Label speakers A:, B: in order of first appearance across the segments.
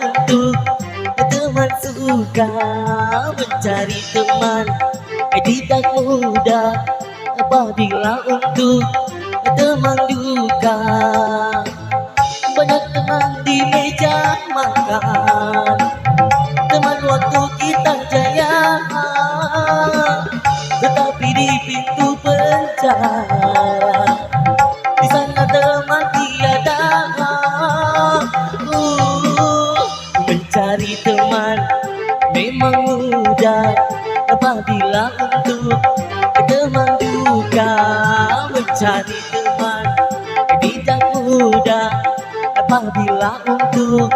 A: untuk teman suka mencari teman tidak mudah apabila untuk teman duka. Banyak teman di meja makan, teman waktu kita jaya, tetapi di pintu penjara di sana teman tiada. Mencari teman memang mudah apabila untuk teman duka. Mencari teman tidak mudah apabila untuk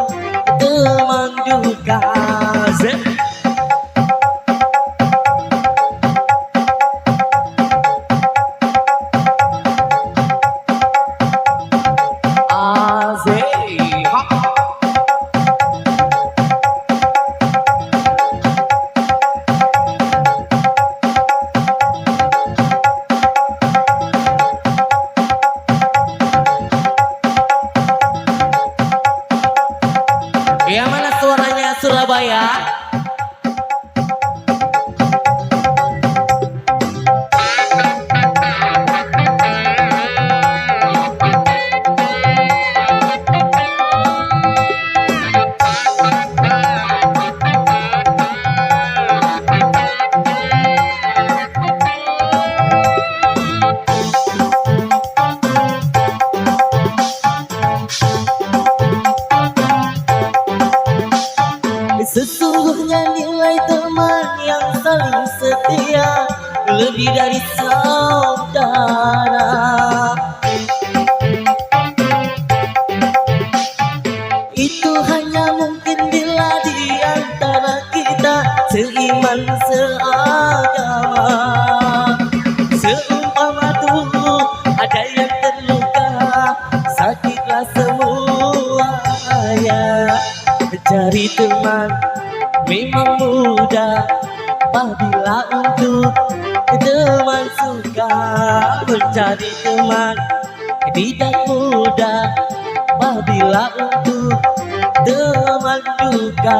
A: teman duka. Yang mana suaranya Surabaya? Sesungguhnya nilai teman yang saling setia lebih dari saudara. Itu hanya mungkin bila di antara kita seiman seagama. Seumpama tubuh ada yang terluka, sakitlah semuanya. Cari teman memang mudah apabila untuk teman suka. Mencari teman tidak mudah apabila untuk teman duka.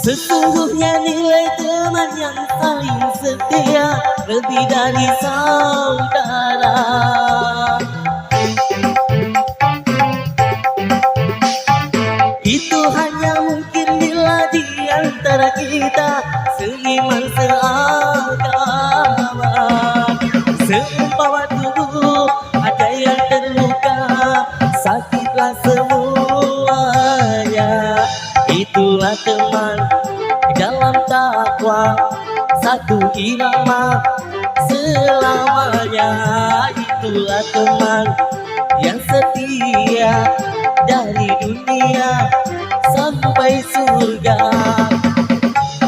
A: Sesungguhnya nilai teman yang saling setia lebih dari saudara. Itu hanya mungkin bila di antara kita seiman seagama. Seumpama tubuh ada yang terluka, sakitlah semuanya. Itulah teman dalam takwa, satu irama selamanya. Itulah teman yang setia dari dunia sampai surga.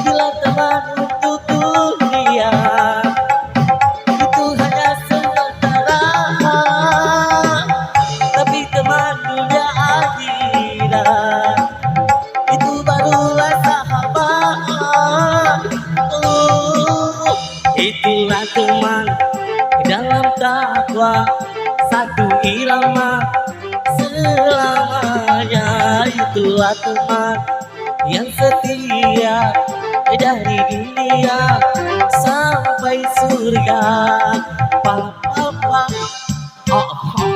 A: Bila teman untuk dunia itu hanya sementara, tapi teman dunia akhirat itu barulah sahabat. Itulah teman dalam takwa, satu irama selamanya. Itulah teman yang setia dari dunia sampai surga. Pa, pa, pa. Oh, oh.